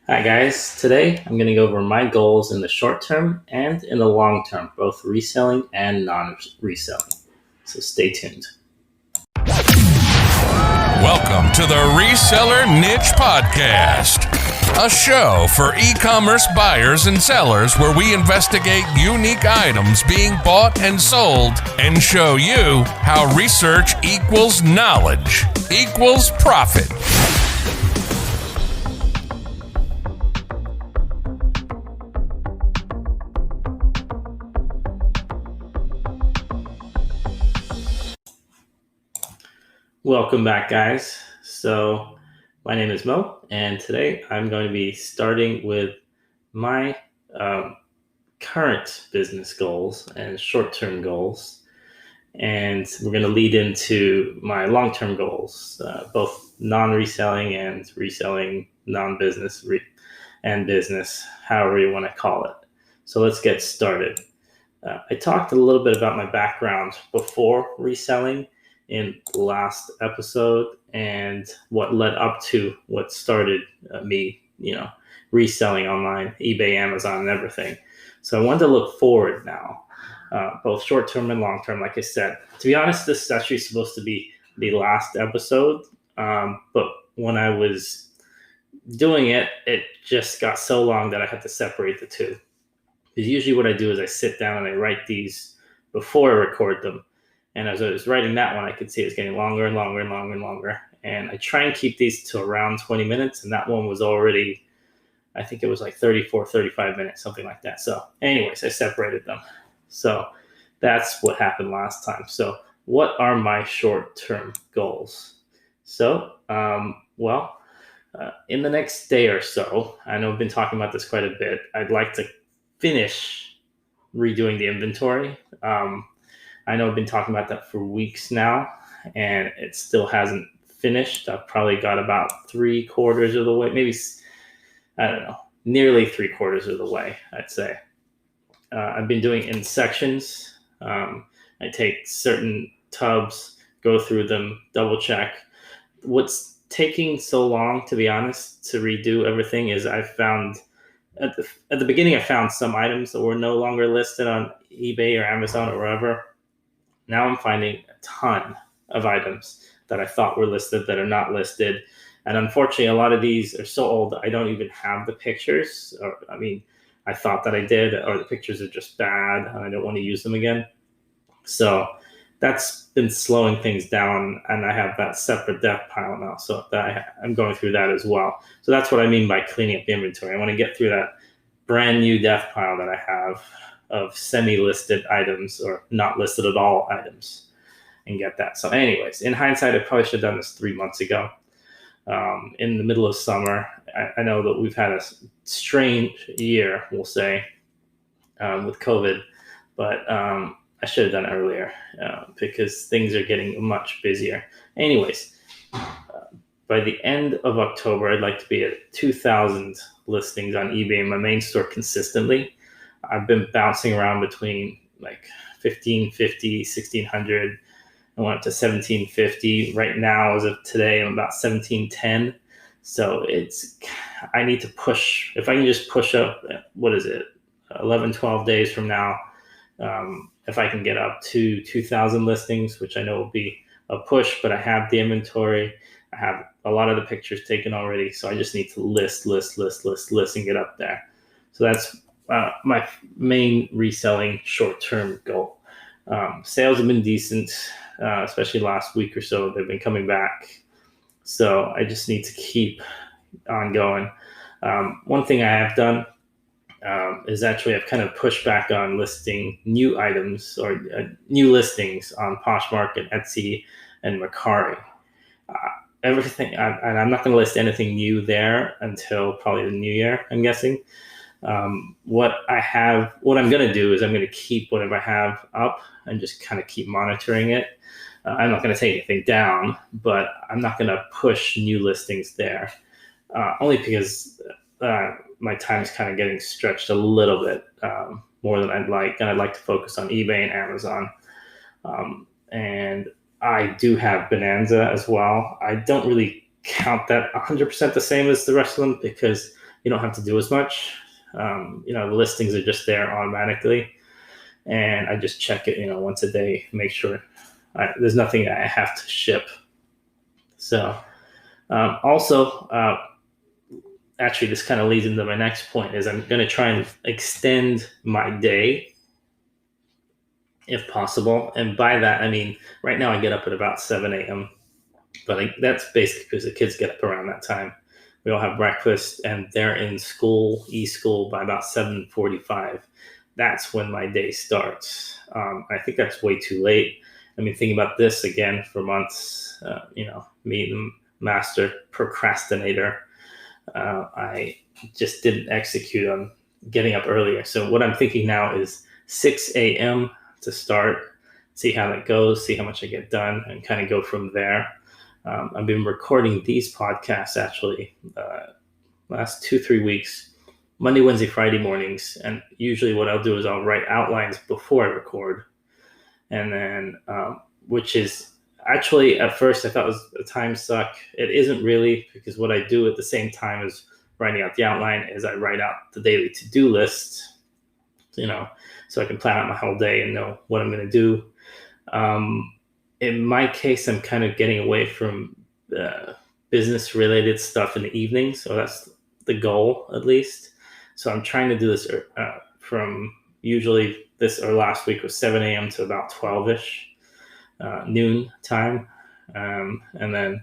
Hi guys, today I'm going to go over my goals in the short term and in the long term, both reselling and non-reselling. So stay tuned. Welcome to the Reseller Niche Podcast, a show for e-commerce buyers and sellers where we investigate unique items being bought and sold and show you how research equals knowledge equals profit. Welcome back, guys. So my name is Mo, and today I'm going to be starting with my current business goals and short-term goals. And we're going to lead into my long-term goals, both non-reselling and reselling, non-business and business, however you want to call it. So let's get started. I talked a little bit about my background before reselling in the last episode and what led up to what started me, reselling online, eBay, Amazon, and everything. So I wanted to look forward now, both short term and long term. Like I said, to be honest, this is actually supposed to be the last episode, but when I was doing it, it just got so long that I had to separate the two. Because usually what I do is I sit down and I write these before I record them. And as I was writing that one, I could see it was getting longer and longer and longer and longer. And I try and keep these to around 20 minutes. And that one was already, I think it was like 34, 35 minutes, something like that. So anyways, I separated them. So that's what happened last time. So what are my short-term goals? So, in the next day or so, I know I've been talking about this quite a bit. I'd like to finish redoing the inventory. I know I've been talking about that for weeks now, and it still hasn't finished. I've probably got about 3/4 of the way, maybe, I don't know, nearly 3/4 of the way, I'd say. I've been doing in sections. I take certain tubs, go through them, double check. What's taking so long, to be honest, to redo everything is I found at the beginning, I found some items that were no longer listed on eBay or Amazon or wherever. Now I'm finding a ton of items that I thought were listed that are not listed. And unfortunately, a lot of these are so old that I don't even have the pictures. I thought that I did, or the pictures are just bad and I don't want to use them again. So that's been slowing things down, and I have that separate dev pile now. So I'm going through that as well. So that's what I mean by cleaning up the inventory. I want to get through that brand new dev pile that I have of semi-listed items or not listed at all items and get that. So anyways, in hindsight, I probably should have done this 3 months ago. In the middle of summer, I know that we've had a strange year, we'll say, with COVID, but I should have done it earlier because things are getting much busier. Anyways, by the end of October, I'd like to be at 2,000 listings on eBay in my main store consistently. I've been bouncing around between like 1,550, 1,600. I went up to 1,750. Right now, as of today, I'm about 1,710. So I need to push. If I can just push up, 11, 12 days from now, if I can get up to 2,000 listings, which I know will be a push, but I have the inventory. I have a lot of the pictures taken already. So I just need to list and get up there. So that's my main reselling short-term goal. Sales have been decent, especially last week or so. They've been coming back. So I just need to keep on going. One thing I have done is actually I've kind of pushed back on listing new items or new listings on Poshmark and Etsy and Mercari. Everything, and I'm not going to list anything new there until probably the new year, I'm guessing. What I'm going to do is I'm going to keep whatever I have up and just kind of keep monitoring it. I'm not going to take anything down, but I'm not going to push new listings there, only because my time is kind of getting stretched a little bit more than I'd like, and I'd like to focus on eBay and Amazon. And I do have Bonanza as well. I don't really count that 100% the same as the rest of them because you don't have to do as much. The listings are just there automatically, and I just check it, once a day, make sure there's nothing I have to ship. So also, actually, this kind of leads into my next point is I'm going to try and extend my day if possible. And by that, I mean, right now I get up at about 7 a.m., but that's basically because the kids get up around that time. We all have breakfast and they're in school, e-school, by about 7:45. That's when my day starts. I think that's way too late. I mean, thinking about this again for months, me, the master procrastinator, I just didn't execute on getting up earlier. So what I'm thinking now is 6 a.m. to start, see how that goes, see how much I get done, and kind of go from there. I've been recording these podcasts actually last 2-3 weeks, Monday, Wednesday, Friday mornings. And usually what I'll do is I'll write outlines before I record. And then, which is actually at first I thought it was a time suck. It isn't really, because what I do at the same time as writing out the outline is I write out the daily to-do list, so I can plan out my whole day and know what I'm going to do. In my case, I'm kind of getting away from business related stuff in the evening. So that's the goal, at least. So I'm trying to do this from usually this or last week was 7 a.m. to about 12-ish, noon time. And then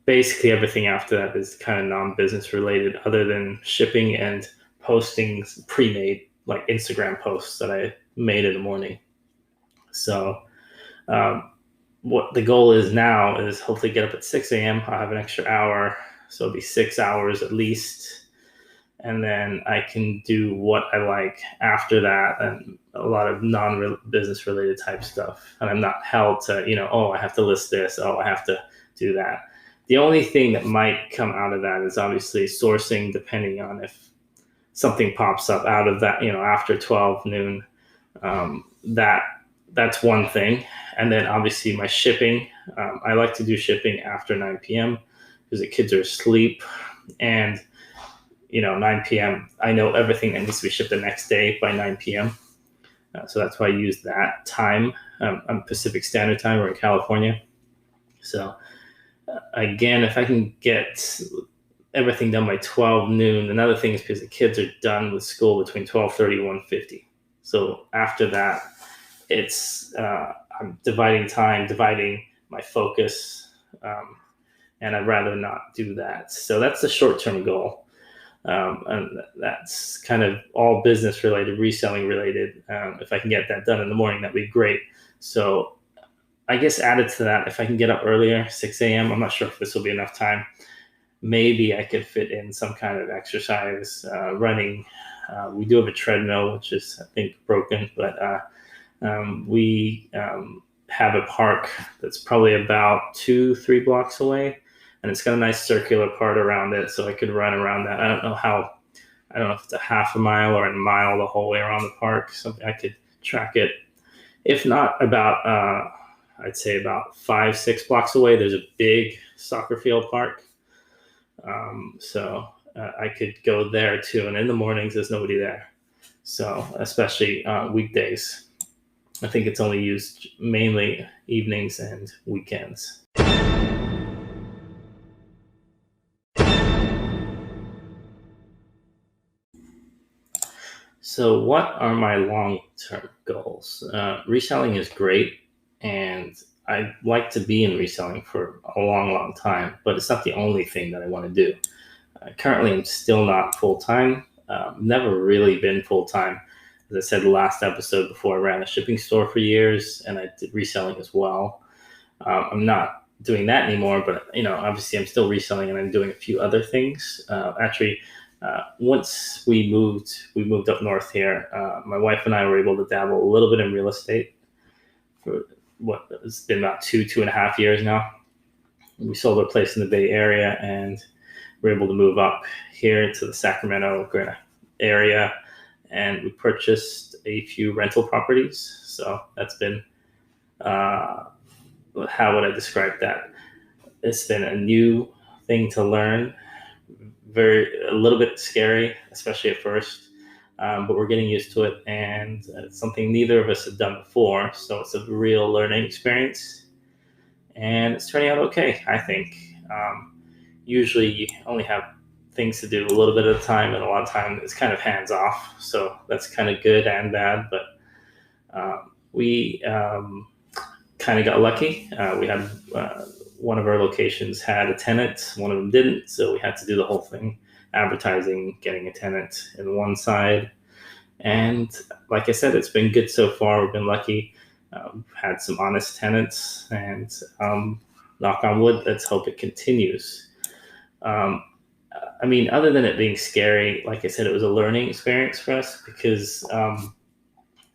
basically everything after that is kind of non-business related, other than shipping and posting pre-made, like Instagram posts that I made in the morning. So what the goal is now is hopefully get up at 6 a.m. I'll have an extra hour, so it'll be 6 hours at least. And then I can do what I like after that, and a lot of non-business related type stuff. And I'm not held to, I have to list this, I have to do that. The only thing that might come out of that is obviously sourcing, depending on if something pops up out of that, after 12 noon. That's one thing. And then obviously my shipping. I like to do shipping after 9 p.m. because the kids are asleep. And 9 p.m., I know everything that needs to be shipped the next day by 9 p.m. So that's why I use that time. I'm Pacific Standard Time. We're in California. So again, if I can get everything done by 12 noon, another thing is because the kids are done with school between 12:30 and 1:50. So after that, it's I'm dividing my focus, and I'd rather not do that. So that's the short-term goal. And that's kind of all business related, reselling related. If I can get that done in the morning, that'd be great. So I guess added to that, if I can get up earlier, 6 a.m., I'm not sure if this will be enough time. Maybe I could fit in some kind of exercise, running. We do have a treadmill, which is, I think, broken, but we have a park that's probably about 2-3 blocks away. And it's got a nice circular part around it, so I could run around that. I don't know if it's a half a mile or a mile the whole way around the park. Something I could track it. If not, about I'd say about 5-6 blocks away, there's a big soccer field park. So I could go there too. And in the mornings, there's nobody there. So especially weekdays, I think it's only used mainly evenings and weekends. So what are my long-term goals? Reselling is great, and I'd like to be in reselling for a long, long time, but it's not the only thing that I want to do. Currently, I'm still not full-time. Never really been full-time. As I said the last episode before, I ran a shipping store for years, and I did reselling as well. I'm not doing that anymore, but obviously I'm still reselling, and I'm doing a few other things. Once we moved up north here, my wife and I were able to dabble a little bit in real estate for it's been about 2.5 years now. We sold our place in the Bay Area, and we're able to move up here to the Sacramento area, and we purchased a few rental properties. So that's been, how would I describe that? It's been a new thing to learn. a little bit scary, especially at first, but we're getting used to it, and it's something neither of us have done before, so it's a real learning experience, and it's turning out okay, I think. Usually you only have things to do a little bit at a time, and a lot of time it's kind of hands off, so that's kind of good and bad, but we kind of got lucky. We had one of our locations had a tenant, one of them didn't, so we had to do the whole thing, advertising, getting a tenant in one side. And like I said, it's been good so far. We've been lucky. Had some honest tenants, and knock on wood, let's hope it continues. Other than it being scary, like I said, it was a learning experience for us because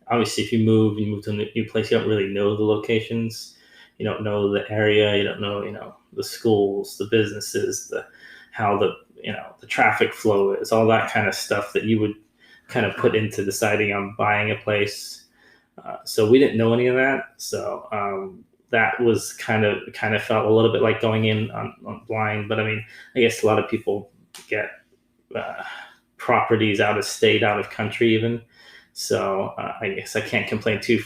obviously if you move to a new place, you don't really know the locations. You don't know the area. You don't know, the schools, the businesses, how the traffic flow is, all that kind of stuff that you would kind of put into deciding on buying a place. So we didn't know any of that. So that was kind of felt a little bit like going in on blind. But I guess a lot of people get properties out of state, out of country even. So I guess I can't complain too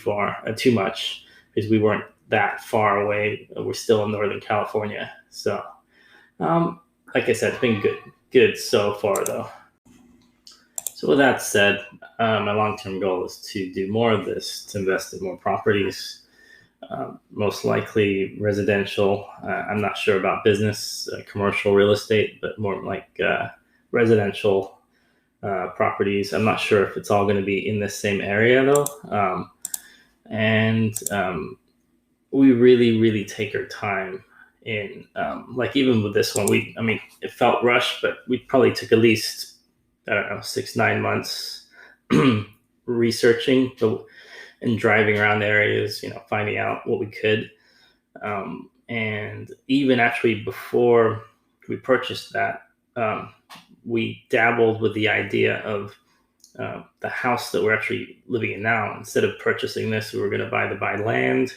much because we weren't that far away. We're still in Northern California. So like I said, it's been good so far though. So with that said, my long-term goal is to do more of this, to invest in more properties, most likely residential. I'm not sure about business, commercial real estate, but more like residential properties. I'm not sure if it's all going to be in the same area though. We really, really take our time in, like even with this one, it felt rushed, but we probably took at least, 6-9 months researching and driving around the areas, finding out what we could. And even actually before we purchased that, we dabbled with the idea of the house that we're actually living in now. Instead of purchasing this, we were going to buy land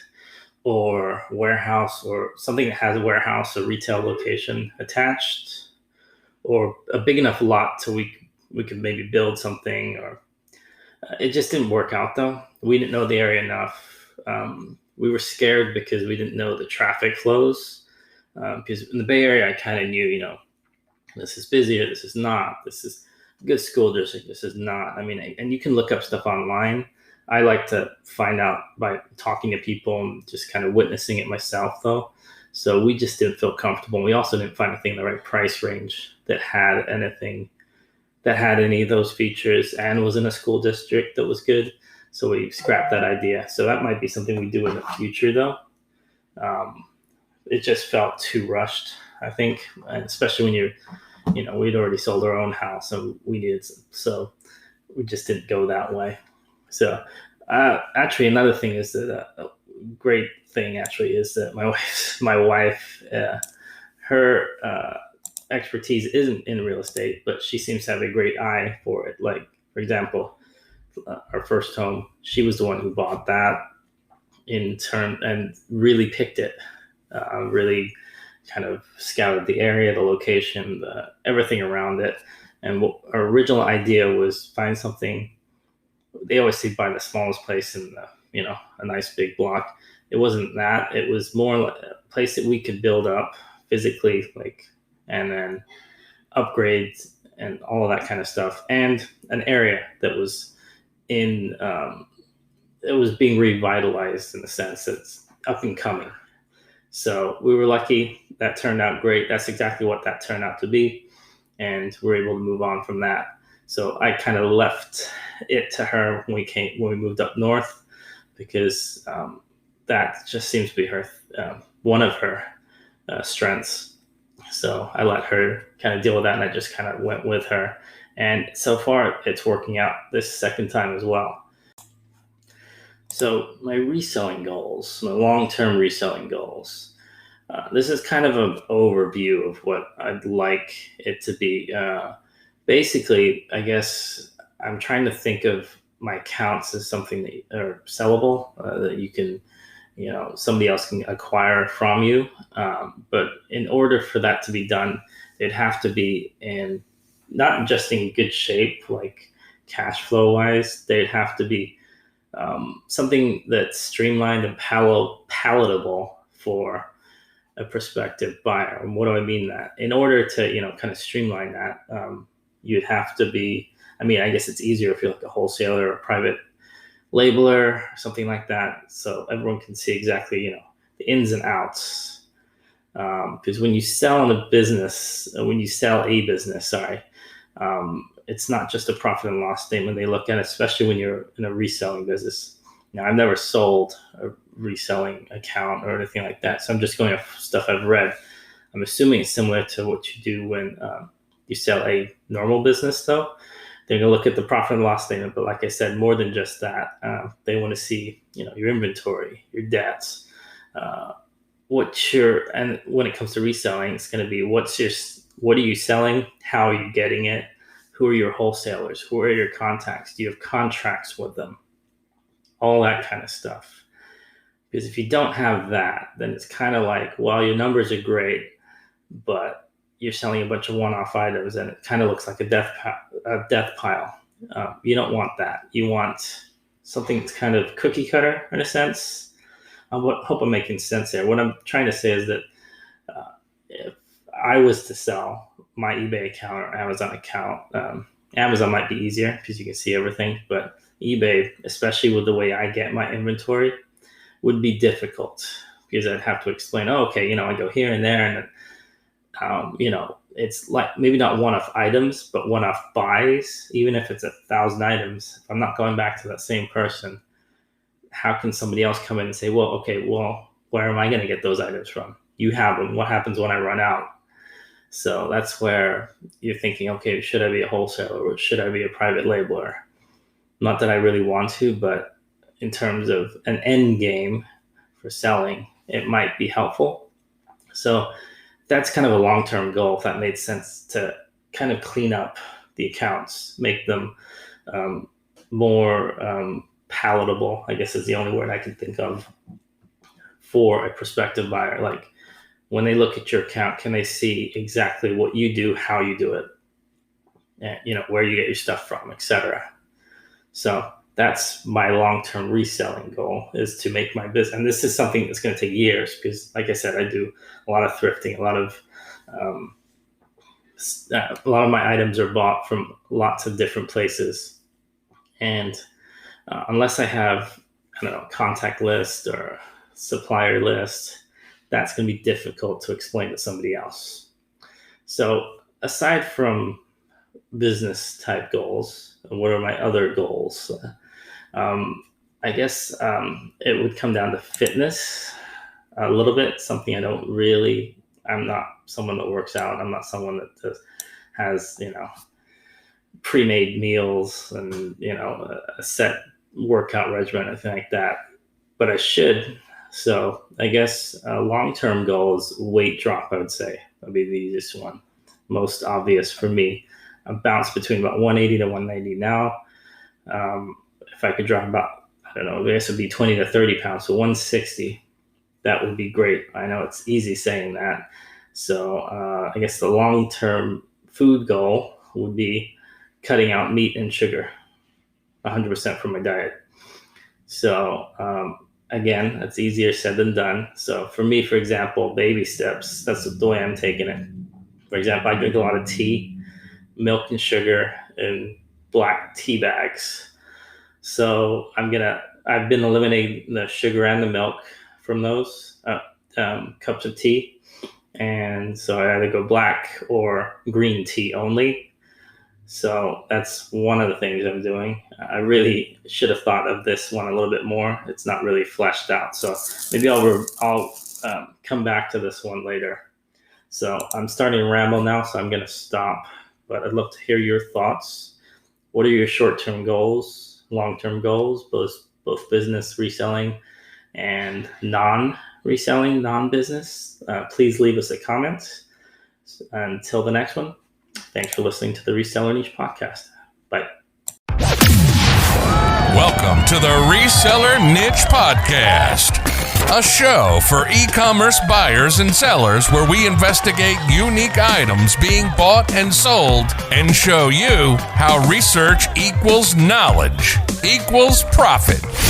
or warehouse or something that has a warehouse or retail location attached, or a big enough lot so we could maybe build something. Or it just didn't work out though. We didn't know the area enough. We were scared because we didn't know the traffic flows. Because in the Bay Area, I kind of knew, this is busy or this is not. This is a good school district. This is not. And you can look up stuff online. I like to find out by talking to people and just kind of witnessing it myself though. So we just didn't feel comfortable. We also didn't find anything in the right price range that had any of those features and was in a school district that was good. So we scrapped that idea. So that might be something we do in the future though. It just felt too rushed, I think, and especially when we'd already sold our own house and we needed so we just didn't go that way. So actually another thing is that a great thing actually is that my wife, her expertise isn't in real estate, but she seems to have a great eye for it. Like, for example, our first home, she was the one who bought that and really picked it, really kind of scouted the area, the location, everything around it. And what our original idea was find something. They always say buy the smallest place in a nice big block. It wasn't that. It was more like a place that we could build up physically, and then upgrades and all of that kind of stuff, and an area that was it was being revitalized in the sense that it's up and coming. So we were lucky. That turned out great. That's exactly what that turned out to be. And we're able to move on from that. So I kind of left it to her when we moved up north, because that just seems to be her one of her strengths. So I let her kind of deal with that, and I just kind of went with her. And so far, it's working out this second time as well. So my reselling goals, my long-term reselling goals. This is kind of an overview of what I'd like it to be. Basically, I guess I'm trying to think of my accounts as something that are sellable, that you can, somebody else can acquire from you. But in order for that to be done, it'd have to be in not just in good shape, like cash flow wise. They'd have to be something that's streamlined and palatable for a prospective buyer. And what do I mean that? In order to, kind of streamline that, you'd have to be, I guess it's easier if you're like a wholesaler or a private labeler or something like that. So everyone can see exactly, the ins and outs. Because when you sell a business, it's not just a profit and loss statement they look at, especially when you're in a reselling business. Now, I've never sold a reselling account or anything like that, so I'm just going off stuff I've read. I'm assuming it's similar to what you do when you sell a normal business, though. They're going to look at the profit and loss statement, but like I said, more than just that, they want to see, your inventory, your debts, and when it comes to reselling, it's going to be what are you selling? How are you getting it? Who are your wholesalers? Who are your contacts? Do you have contracts with them? All that kind of stuff. Because if you don't have that, then it's kind of like, well, your numbers are great, but you're selling a bunch of one-off items and it kind of looks like a death pile. You don't want that. You want something that's kind of cookie cutter in a sense. I hope I'm making sense there. What I'm trying to say is that if I was to sell my eBay account or Amazon account, Amazon might be easier because you can see everything, but eBay, especially with the way I get my inventory, would be difficult because I'd have to explain, I go here and there, and it's like maybe not one-off items, but one-off buys. Even if it's 1,000 items, if I'm not going back to that same person, how can somebody else come in and say, where am I going to get those items from? You have them. What happens when I run out? So that's where you're thinking, okay, should I be a wholesaler or should I be a private labeler? Not that I really want to, but in terms of an end game for selling, it might be helpful. So that's kind of a long-term goal, if that made sense, to kind of clean up the accounts, make them more palatable, I guess is the only word I can think of, for a prospective buyer. Like when they look at your account, can they see exactly what you do, how you do it, and, where you get your stuff from, etc. So that's my long-term reselling goal, is to make my business. And this is something that's going to take years because, like I said, I do a lot of thrifting. A lot of my items are bought from lots of different places. And unless I have, contact list or supplier list, that's going to be difficult to explain to somebody else. So aside from business type goals, what are my other goals? I guess it would come down to fitness a little bit, something I'm not someone that works out. I'm not someone that has, pre-made meals and, a set workout regimen, anything like that, but I should. So I guess a long-term goal is weight drop, I would say. That'd be the easiest one, most obvious for me. I bounce between about 180 to 190 now. If I could drop about, I guess it would be 20 to 30 pounds, so 160, that would be great. I know it's easy saying that. So I guess the long-term food goal would be cutting out meat and sugar 100% from my diet. So again, that's easier said than done. So for me, for example, baby steps, that's the way I'm taking it. For example, I drink a lot of tea, milk and sugar, and black tea bags. So I've been eliminating the sugar and the milk from those cups of tea. And so I either go black or green tea only. So that's one of the things I'm doing. I really should have thought of this one a little bit more. It's not really fleshed out. So maybe I'll come back to this one later. So I'm starting to ramble now, so I'm going to stop. But I'd love to hear your thoughts. What are your short-term goals, long-term goals, both business reselling and non-reselling, non-business? Please leave us a comment. Until the next one, thanks for listening to the Reseller Niche Podcast. Bye. Welcome to the Reseller Niche Podcast. a show for e-commerce buyers and sellers where we investigate unique items being bought and sold and show you how research equals knowledge equals profit.